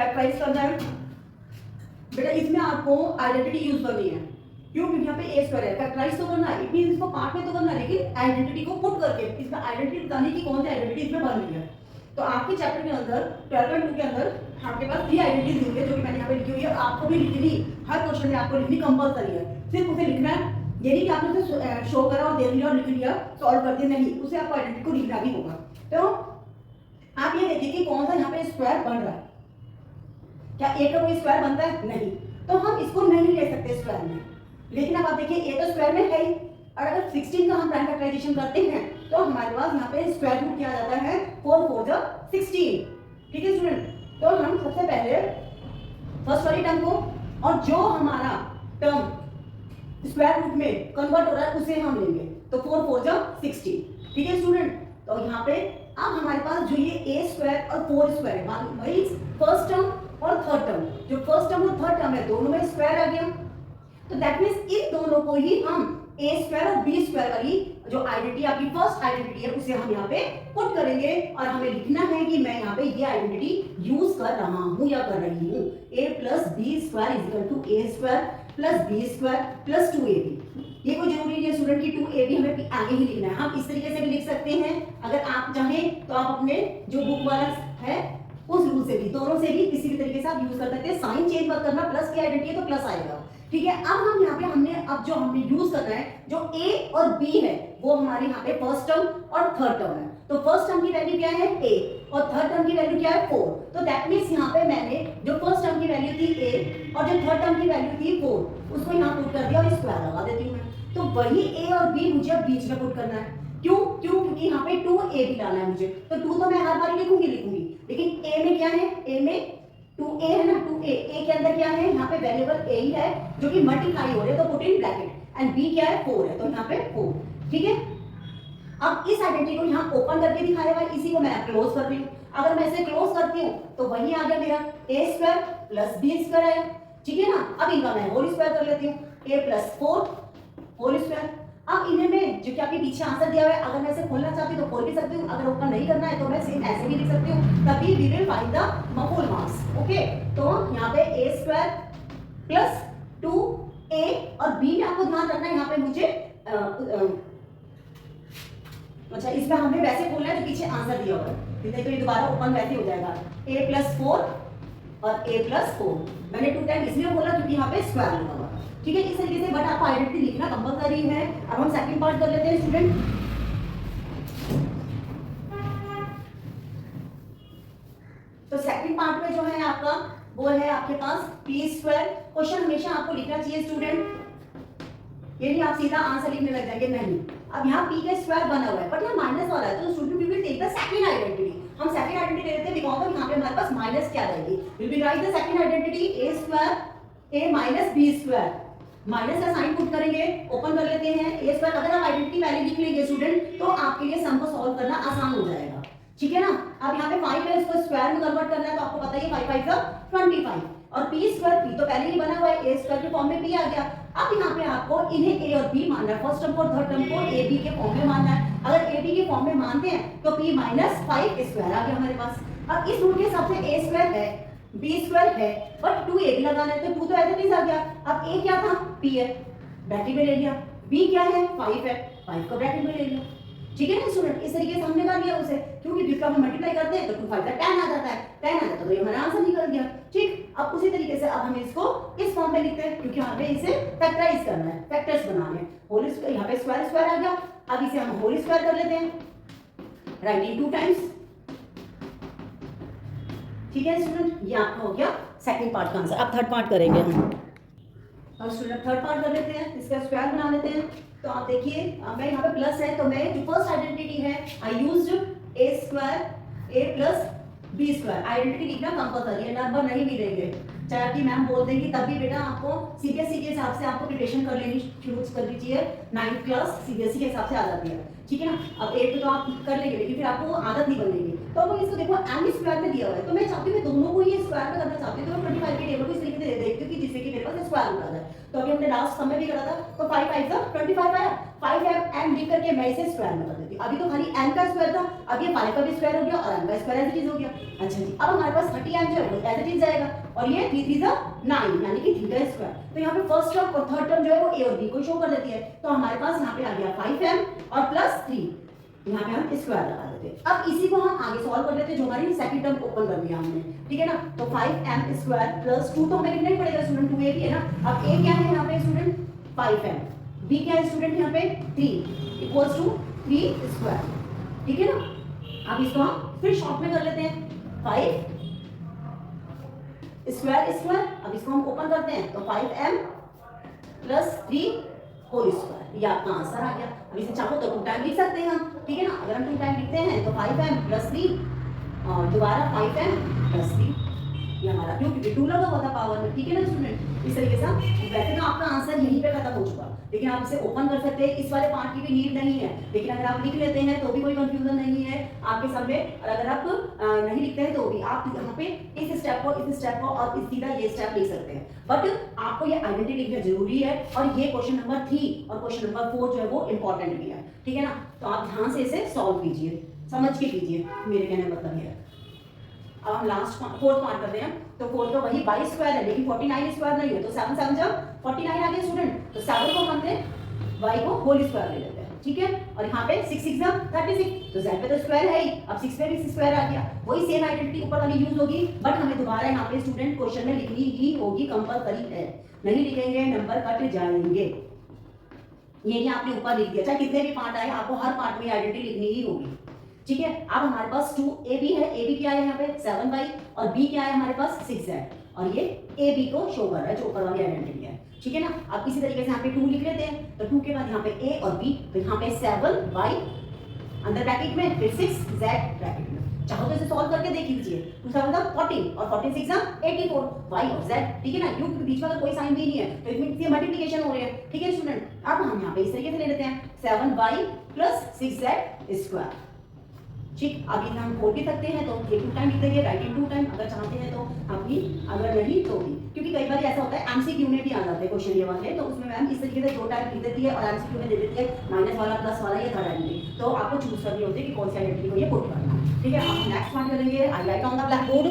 Factorise करना है बेटा, इसमें आपको आइडेंटिटी यूज करनी है। क्यों? क्योंकि यहाँ पे ए स्क्वायर है, फैक्टराइज तो करना है, इट मींस इसको पार्ट में तो करना है, लेकिन आइडेंटिटी को पुट करके इसमें आइडेंटिटी बताने की कौन सी आइडेंटिटी इसमें बन रही है। तो आपके चैप्टर के अंदर 12.2 के अंदर आपके पास 3 आइडेंटिटीज दी हुई है, जो कि मैंने यहाँ पे लिखी हुई है। आपको भी लिखनी, हर क्वेश्चन में आपको लिखनी कंपलसरी है, सिर्फ उसे लिखना है। ये नहीं कि आपने उसे शो करा और देख लिया और लिख लिया, सॉल्व कर दिया, नहीं, उसे आपको आइडेंटिटी को लिखना भी होगा। तो आप ये देखिए कि कौन सा यहाँ पे स्क्वायर बन रहा है। क्या ए का कोई स्क्वायर बनता है? नहीं, तो हम इसको नहीं ले सकते स्क्वायर में। लेकिन अब आप देखिए ए तो स्क्वायर में है ही, और अगर 16 का हम प्राइम फैक्टराइजेशन करते हैं तो हमारे पास यहाँ पे स्क्वायर रूट किया जाता है 4 4 जा 16। ठीक है स्टूडेंट, तो हम सबसे पहले फर्स्ट वाली टर्म को, और जो हमारा टर्म स्क्वायर रूट में कन्वर्ट हो रहा है उसे हम लेंगे। तो 4 4 जा 16। ठीक है स्टूडेंट, तो यहाँ पे अब हमारे पास जो ये ए स्क्वायर और 4 स्क्वायर है, वही फर्स्ट टर्म और थर्ड टर्म, जो फर्स्ट टर्म और थर्ड टर्म है दोनों में स्क्वायर आ गया। तो दैट मींस इन दोनों को ही हम ए स्क्वायर और बी स्क्वायर वाली जो आइडेंटिटी आपकी फर्स्ट आइडेंटिटी है उसे हम यहाँ पे पुट करेंगे, और हमें लिखना है कि मैं यहाँ पे ये आइडेंटिटी यूज कर रहा हूँ या कर रही हूँ। a plus B square is equal to A square plus B square plus 2ab। ये कोई जरूरी नहीं है स्टूडेंट की 2ab हमें आगे ही लिखना है, हम इस तरीके से भी लिख सकते हैं। अगर आप चाहें तो आप अपने जो बुक वाला है उस रूल से भी, दोनों से भी किसी भी तरीके से आप यूज कर सकते हैं। साइन चेंज मत करना, प्लस की आइडेंटिटी है तो प्लस आएगा। ठीक है, अब हम यहाँ पे अब जो हमने यूज करना है, जो a और b है वो हमारे यहाँ पे फर्स्ट टर्म और थर्ड टर्म है। तो फर्स्ट टर्म की वैल्यू क्या है a, और थर्ड टर्म की वैल्यू क्या है 4। तो दैट मींस यहाँ पे मैंने जो फर्स्ट टर्म की वैल्यू थी a और जो थर्ड टर्म की वैल्यू थी 4, उसको यहाँ पुट कर दिया और स्क्वायर लगा देती हूँ मैं। तो वही a और b मुझे अब बीच में पुट करना है। क्यों? क्योंकि यहाँ पे 2ab लाना है मुझे, तो 2 तो मैं हर बार लिखूंगी, लेकिन a में क्या है, a में 2a है ना, 2a, a के अंदर क्या है, यहाँ पे वेरिएबल a ही है जो कि मल्टीप्लाई हो रहे हैं, तो put in bracket, and b क्या है 4 है, तो यहाँ पे 4। ठीक है, अब इस आइडेंटिटी को यहाँ ओपन करके दिखाया हुआ है, इसी को मैं क्लोज कर रही हूँ। अगर मैं इसे क्लोज करती हूँ तो वही आ गया मेरा a square plus b square आया। ठीक है ना, अब इनका मैं होल स्क्वायर कर लेती हूँ, a प्लस 4 होल स्क्वायर। अब इन्हें में जो कि आपके पीछे आंसर दिया हुआ है, अगर मैं इसे खोलना चाहती हूँ तो खोल भी सकती हूँ, अगर ओपन नहीं करना है तो मैं सेम ऐसे भी लिख सकती हूँ, तभी we will find the whole marks. Okay, तो यहाँ पे a स्क्वायर प्लस 2a, और b में आपको ध्यान रखना है यहाँ पे मुझे अच्छा इसमें हमें वैसे खोलना है जो पीछे आंसर दिया हुआ है, नहीं तो ये दोबारा ओपन वैसे हो जाएगा। a प्लस 4 और a प्लस 4 मैंने 2 टाइम इसलिए बोला क्योंकि यहाँ पे स्क्वायर लगा हुआ है। ठीक है, इस तरीके से बट आपको आइडेंटिटी लिखना कंपलसरी है। अब हम सेकंड पार्ट कर लेते हैं स्टूडेंट। तो सेकंड पार्ट में जो है आपका वो है आपके पास p स्क्वायर। क्वेश्चन हमेशा आपको लिखना चाहिए स्टूडेंट, ये नहीं आप सीधा आंसर लिखने लग जाएंगे, नहीं। अब यहाँ p का स्क्वायर बना हुआ है बट यहाँ माइनस वाला है, तो student we will take the second identity. हम सेकंड आइडेंटिटी ले लेते हैं, बिकॉज़ यहाँ पे हमारे पास माइनस क्या आएगी, will be right the second identity a square a minus b square. Minus का साइन पुट करेंगे, ओपन कर लेते हैं a स्क्वायर। अगर आप आइडेंटिटी वैल्यू लिख लेंगे स्टूडेंट तो आपके लिए सम को सॉल्व करना आसान हो जाएगा। ठीक है ना, अब यहाँ पे 5 है, इसको स्क्वायर में कन्वर्ट करना है, तो आपको पता ही है 5 5 का 25, और p स्क्वायर p तो पहले ही बना हुआ है, a स्क्वायर के फॉर्म में p आ गया। अब यहाँ पे आपको इन्हें a और b मानना है, फर्स्ट टर्म को थर्ड टर्म को a b के फॉर्म में मानना है। अगर a b के फॉर्म में मानते हैं तो p माइनस 5 स्क्वायर आ गया हमारे पास। अब इस रूल के हिसाब से a स्क्वायर है b स्क्वायर है बट 2a भी लगाना है, तो 2 तो ऐसे नहीं आ गया। अब a क्या था, p है, ब्रैकेट में ले लिया, b क्या है 5 है, 5 को ब्रैकेट में ले लिया। ठीक है ना स्टूडेंट, इस तरीके से हमने कर लिया उसे, क्योंकि जिसका हम मल्टीप्लाई करते हैं तो 2 5 10 आ जाता है, 10 आ जाता है तो ये हमारा आंसर निकल गया। ठीक, अब उसी तरीके से अब हम इसको इस फॉर्म में लिखते हैं, क्योंकि हमें इसे फैक्टराइज करना है, फैक्टर्स बनाने हैं। होल स्क्वायर, यहाँ पे स्क्वायर स्क्वायर आ गया, अब इसे हम होल स्क्वायर कर लेते हैं, राइटिंग 2 टाइम्स। ठीक है स्टूडेंट, ये आपका हो गया सेकंड पार्ट का आंसर। अब थर्ड पार्ट करेंगे हम। अब स्टूडेंट थर्ड पार्ट कर लेते हैं, इसका स्क्वायर बना लेते हैं। तो आप देखिए मैं यहाँ पे प्लस है, तो मैं जो फर्स्ट आइडेंटिटी है I used a square a plus b square. Identity लिखना कंपलसरी है, नंबर नहीं मिलेंगे, चाहे आपकी मैम बोल देंगी तब भी बेटा आपको सीबीएसई के हिसाब से आपको प्रिपरेशन कर लेनी शुरू कर दीजिए। 9th क्लास सीबीएसई के हिसाब से आ जाती है। ठीक है ना, अब 8 तो आप कर लेंगे लेकिन फिर आपको आदत नहीं बनेगी। तो अब इसको देखो m स्क्वायर में दिया हुआ है, तो मैं चाहती हूँ मैं दोनों को ही स्क्वायर में करना चाहती हूँ, तो मैं 25 के टेबल को इस तरीके से देखती हूँ कि जिससे कि मेरे पास स्क्वायर रूट आ जाए। तो अभी हमने लास्ट सम में भी करा था, तो 5 5 25 आया, 5m m लिख करके मैं इसे स्क्वायर में कर देती हूँ। अभी तो खाली m का स्क्वायर था, अब ये 5 का भी स्क्वायर हो गया और m का स्क्वायर एज इट इज हो गया। अच्छा जी, अब हमारे पास 30m जो है वो एज इट इज जाएगा और ये 3 3 9 यानी कि 3 का स्क्वायर। तो यहाँ पे फर्स्ट टर्म और थर्ड टर्म जो है वो a और b को शो कर देती है। तो हमारे पास यहाँ पे आ गया 5m और प्लस 3, यहाँ पे हम स्क्वायर लगा देते हैं। अब इसी को हम आगे सॉल्व कर लेते हैं, जो हमारी सेकंड टर्म ओपन कर लिया हमने, ठीक है ना। तो 5m स्क्वायर प्लस 2 तो हमें लिखना ही पड़ेगा स्टूडेंट, 2a भी है ना। अब a क्या है यहाँ पे स्टूडेंट 5m, b क्या है स्टूडेंट यहाँ पे 3 इक्वल्स टू 3 स्क्वायर, ठीक है ना। अब इसको हम फिर शॉर्ट में कर लेते हैं, 5 स्क्वायर स्क्वायर, अब इसको हम ओपन करते हैं तो 5m प्लस 3 होल स्क्वायर, ये आपका आंसर आ गया। अब इसे चाहो तो 2 टाइम लिख सकते हैं हम, ठीक है ना। अगर हम 2 टाइम लिखते हैं तो 5m प्लस 3 और दोबारा 5m प्लस 3, ये हमारा क्यों, क्योंकि 2 लगा हुआ था पावर में, ठीक है ना स्टूडेंट। इस तरीके से वैसे तो आपका आंसर यहीं पे खत्म हो चुका, लेकिन आप इसे ओपन कर सकते हैं, इस वाले पार्ट की भी नीड नहीं है, लेकिन अगर आप लिख लेते हैं तो भी कोई कंफ्यूजन नहीं है आपके सब में। और अगर आप नहीं लिखते हैं तो भी आप यहाँ पे इस स्टेप को और इस सीधा ये स्टेप लिख सकते हैं। बट आपको ये आइडेंटिटी लिखना जरूरी है, और ये क्वेश्चन नंबर 3 और क्वेश्चन नंबर 4 जो है वो इंपॉर्टेंट भी है, ठीक है ना। तो आप ध्यान से इसे सॉल्व कीजिए, समझ के कीजिए, मेरे कहने का मतलब है। अब हम लास्ट फोर्थ पार्ट करते हैं, तो फोर्थ का वही 22 स्क्वायर है लेकिन 49 स्क्वायर नहीं है, तो 7 7 जब 49 आ गया स्टूडेंट, तो 7 को हमने y को होल स्क्वायर ले लेते हैं, ठीक है। और यहाँ पे 6 6 जब 36, तो z पे तो स्क्वायर है ही, अब 6 पे भी स्क्वायर आ गया, वही सेम आइडेंटिटी ऊपर वाली यूज होगी, बट हमें दोबारा यहाँ पे स्टूडेंट क्वेश्चन में लिखनी ही होगी, कंपलसरी है, नहीं लिखेंगे नंबर कट जाएंगे। ये आपने ऊपर लिख दिया, चाहे कितने भी पार्ट आए आपको हर पार्ट में आइडेंटिटी लिखनी ही होगी, ठीक है। अब हमारे पास 2ab है, ab क्या है यहाँ पे 7y, और b क्या है हमारे पास 6z, और ये ab को शो कर रहा है जो ऊपर वाली आइडेंटिटी है, ठीक है ना। अब इसी तरीके से यहाँ पे 2 लिख लेते हैं, तो 2 के बाद यहाँ पे a और b, तो यहाँ पे 7y अंदर ब्रैकेट में, फिर 6z ब्रैकेट में। चाहो तो इसे सॉल्व करके देख लीजिए, 2 7 14 और 14 6 84, y और z, ठीक है ना। u के बीच में अगर कोई साइन भी नहीं है तो इसमें ये मल्टीप्लिकेशन हो रही है, ठीक है स्टूडेंट। अब हम यहाँ पे इस तरीके से ले लेते हैं 7y प्लस 6z स्क्वायर, ठीक। अभी हम बोल भी सकते हैं तो ये 2 टाइम लिख देंगे, राइटिंग 2 टाइम अगर चाहते हैं तो हम भी, अगर नहीं तो भी, क्योंकि कई बार ऐसा होता है एमसीक्यू में भी आ जाते हैं क्वेश्चन ये वाले, तो उसमें मैम इस तरीके से 2 टाइम लिख देती है और एमसीक्यू में दे देती है माइनस वाला प्लस वाला, ये थर्ड आइडेंटिटी, तो आपको चूज करनी होती है कि कौन सी आइडेंटिटी को ये पुट करना है, ठीक है। अब नेक्स्ट पार्ट करेंगे, I write on the black board.